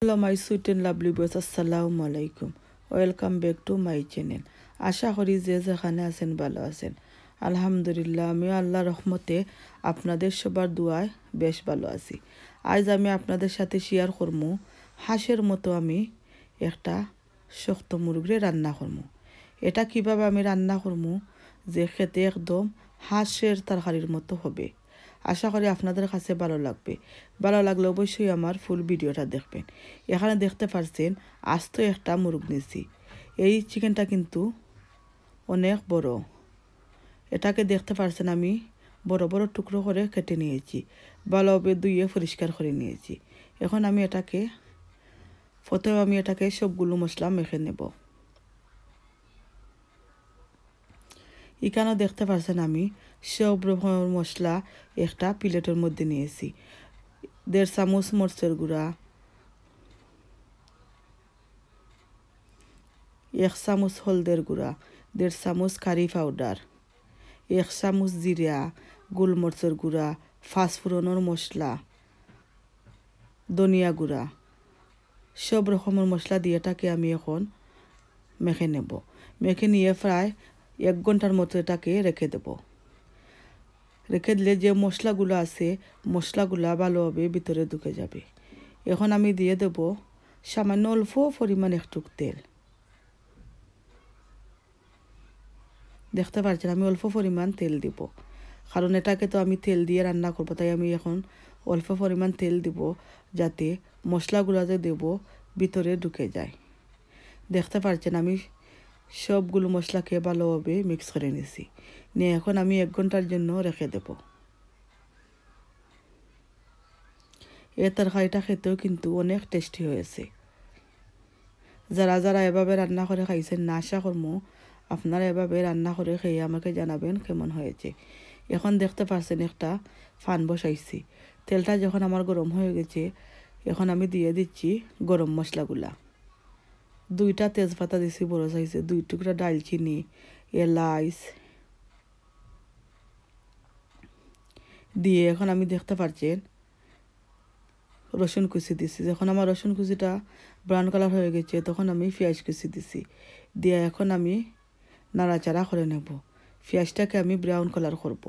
Hello my sweet and lovely boys, আসসালামু আলাইকুম। Welcome back to my channel. আশা করি যে যেখানে আছেন ভালো আছেন। আলহামদুলিল্লাহ আমি আল্লাহর রহমতে আপনাদের সবার দোয়ায় বেশ ভালো আছি। আজ আমি আপনাদের সাথে শেয়ার করবো হাঁসের মতো আমি একটা শক্ত মুরগি রান্না করবো। এটা কিভাবে আমি রান্না করবো যে খেতে একদম হাঁসের তরকারির মতো হবে। আশা করি আপনাদের কাছে ভালো লাগবে। ভালো লাগলে অবশ্যই আমার ফুল ভিডিওটা দেখবেন। এখানে দেখতে পাচ্ছেন আস্ত একটা মুরগ নিয়েছি। এই চিকেনটা কিন্তু অনেক বড়। এটাকে দেখতে পাচ্ছেন আমি বড় বড় টুকরো করে কেটে নিয়েছি, ভালোভাবে ধুয়ে পরিষ্কার করে নিয়েছি। এখন আমি এটাকে সবগুলো মশলা মেখে নেব। এখানেও দেখতে পাচ্ছেন আমি সব রকমের মশলা একটা প্লেটের মধ্যে নিয়েছি। 1.5 চামচ মরিচের গুঁড়া, 1 চামচ হলদের গুঁড়া, 1.5 চামচ কারি পাউডার, 1 চামচ জিরা, গোলমরিচের গুঁড়া, ফাঁসফোড়নের মশলা, ধনিয়া গুঁড়া, সব রকমের মশলা দিয়ে এটাকে আমি এখন মেখে নেব। মেখে নিয়ে প্রায় 1 ঘন্টার মতো এটাকে রেখে দেব। রেখে দিলে যে মশলাগুলো আছে মশলাগুলো ভালোভাবে ভিতরে ঢুকে যাবে। এখন আমি দিয়ে দেব সামান্য অল্প পরিমাণ একটু তেল। দেখতে পাচ্ছেন আমি অল্প পরিমাণ তেল দিব, কারণ এটাকে তো আমি তেল দিয়ে রান্না করবো, তাই আমি এখন অল্প পরিমাণ তেল দিব যাতে মশলাগুলো যে দেব ভিতরে ঢুকে যায়। দেখতে পাচ্ছেন আমি সবগুলো মশলাকে ভালোভাবে মিক্স করে নিয়েছি। নিয়ে এখন আমি 1 ঘন্টার জন্য রেখে দেব। এই তরকারিটা খেতেও কিন্তু অনেক টেস্টি হয়েছে। যারা যারা এভাবে রান্না করে খাইছেন না, আশা করবো আপনারা এভাবে রান্না করে খেয়ে আমাকে জানাবেন কেমন হয়েছে। এখন দেখতে পাচ্ছেন একটা ফান বসাইছি। তেলটা যখন আমার গরম হয়ে গেছে এখন আমি দিয়ে দিচ্ছি গরম মশলাগুলা। 2টা তেজপাতা দিছি বড় সাইজে, 2 টুকরা ডালচিনি, এলাচ দিয়ে এখন আমি দেখতে পাচ্ছেন রসুন কুচি দিছি। যখন আমার রসুন কুচিটা ব্রাউন কালার হয়ে গেছে তখন আমি পেঁয়াজ কুচি দিছি। দিয়ে এখন আমি নাড়াচাড়া করে নেব। পেঁয়াজটাকে আমি ব্রাউন কালার করব।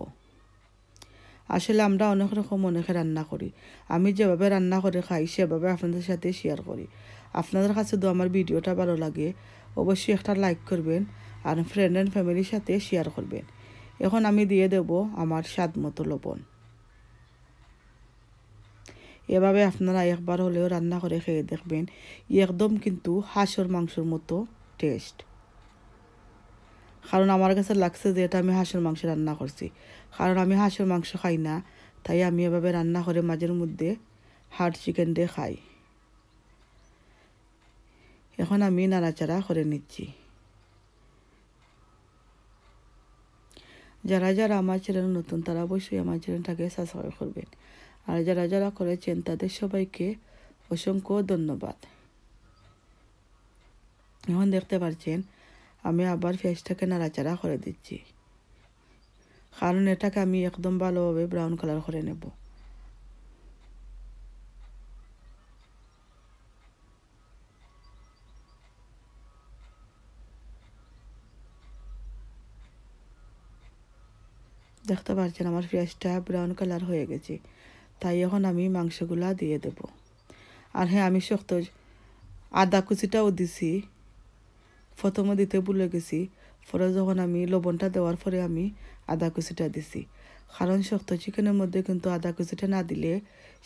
আসলে আমরা অনেক রকম অনেকে রান্না করি। আমি যেভাবে রান্না করে খাই সেভাবে আপনাদের সাথে শেয়ার করি। আপনাদের কাছে তো আমার ভিডিওটা ভালো লাগে অবশ্যই একটা লাইক করবেন আর ফ্রেন্ড অ্যান্ড ফ্যামিলির সাথে শেয়ার করবেন। এখন আমি দিয়ে দেব আমার স্বাদ মতো লবণ। এভাবে আপনারা একবার হলেও রান্না করে খেয়ে দেখবেন, একদম কিন্তু হাঁসের মাংসের মতো টেস্ট। কারণ আমার কাছে লাগছে যে এটা আমি হাঁসের মাংস রান্না করছি, কারণ আমি হাঁসের মাংস খাই না, তাই আমি এভাবে রান্না করে মাঝের মধ্যে হার্ড চিকেন দিয়ে খাই। এখন আমি নাড়াচাড়া করে নিচ্ছি। যারা যারা আমার চ্যানেল নতুন তারা অবশ্যই আমার চ্যানেলটাকে সাবস্ক্রাইব করবেন, আর যারা যারা করেছেন তাদের সবাইকে অসংখ্য ধন্যবাদ। এখন দেখতে পাচ্ছেন আমি আবার পেঁয়াজটাকে নাড়াচাড়া করে দিচ্ছি, কারণ এটাকে আমি একদম ভালোভাবে ব্রাউন কালার করে নেব। দেখতে পাচ্ছেন আমার পেঁয়াজটা ব্রাউন কালার হয়ে গেছে, তাই এখন আমি মাংসগুলা দিয়ে দেব। আর হ্যাঁ, আমি শক্ত আদা কুচিটাও দিছি, প্রথমে দিতে ভুলে গেছি, পরে যখন আমি লবণটা দেওয়ার পরে আমি আদা কুচিটা দিছি। কারণ শক্ত চিকেনের মধ্যে কিন্তু আদা কুচিটা না দিলে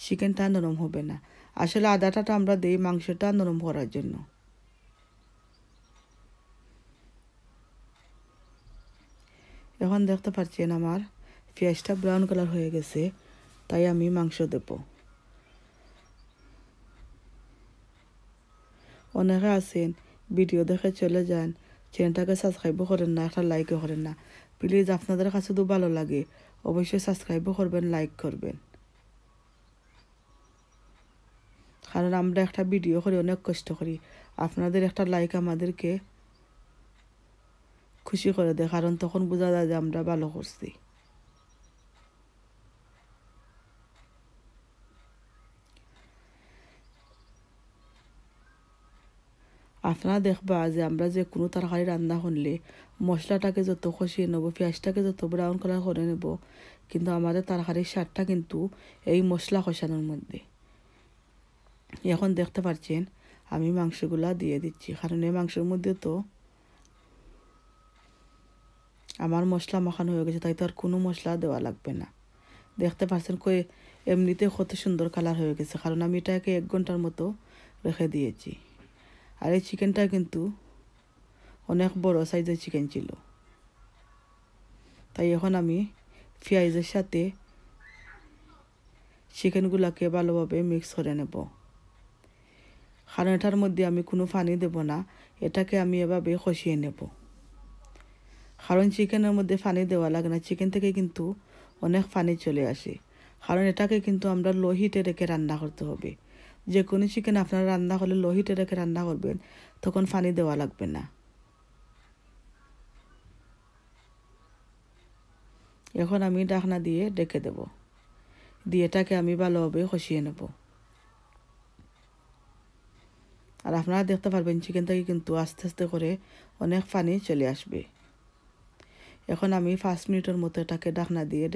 চিকেনটা নরম হবে না। আসলে আদাটা আমরা দিই মাংসটা নরম করার জন্য। এখন দেখতে পাচ্ছেন আমার পেঁয়াজটা ব্রাউন কালার হয়ে গেছে, তাই আমি মাংস দেব। অনেকে আছেন ভিডিও দেখে চলে যান, চ্যানেলটাকে সাবস্ক্রাইবও করেন না, একটা লাইকও করেন না। প্লিজ আপনাদের কাছে তো ভালো লাগে অবশ্যই সাবস্ক্রাইবও করবেন, লাইক করবেন। কারণ আমরা একটা ভিডিও করি অনেক কষ্ট করি, আপনাদের একটা লাইক আমাদেরকে খুশি করে দেয়, কারণ তখন বোঝা যায় যে আমরা ভালো করছি। আপনারা দেখবা যে আমরা যে কোনো তরকারি রান্না করলে মশলাটাকে যত কষিয়ে নেব, পেঁয়াজটাকে যত ব্রাউন কালার করে নেব, কিন্তু আমাদের তরকারির স্বাদটা কিন্তু এই মশলা কষানোর মধ্যে। এখন দেখতে পাচ্ছেন আমি মাংসগুলা দিয়ে দিচ্ছি, কারণ এই মাংসের মধ্যে তো আমার মশলা মাখানো হয়ে গেছে, তাই তো আর কোনো মশলা দেওয়া লাগবে না। দেখতে পাচ্ছেন এমনিতে কত সুন্দর কালার হয়ে গেছে, কারণ আমি এটাকে 1 ঘন্টার মতো রেখে দিয়েছি। আর এই চিকেনটা কিন্তু অনেক বড় সাইজের চিকেন ছিল। তাই এখন আমি পেঁয়াজের সাথে চিকেনগুলোকে ভালোভাবে মিক্স করে নেব, কারণ এটার মধ্যে আমি কোনো পানি দেব না, এটাকে আমি এভাবে কষিয়ে নেব। কারণ চিকেনের মধ্যে পানি দেওয়া লাগে না, চিকেন থেকে কিন্তু অনেক পানি চলে আসে, কারণ এটাকে কিন্তু আমরা লো হিটে রেখে রান্না করতে হবে। যে কোনো চিকেন আপনারা রান্না করলে লো হিটে রেখে রান্না করবেন, তখন পানি দেওয়া লাগবে না। এখন আমি ঢাকনা দিয়ে ঢেকে দেব, দিয়ে এটাকে আমি ভালোভাবে কষিয়ে নেব। আর আপনারা দেখতে পারবেন চিকেন থেকে কিন্তু আস্তে আস্তে করে অনেক পানি চলে আসবে। এখন আমি 5 মিনিটের মতো এটাকে ঢাকনা দিয়ে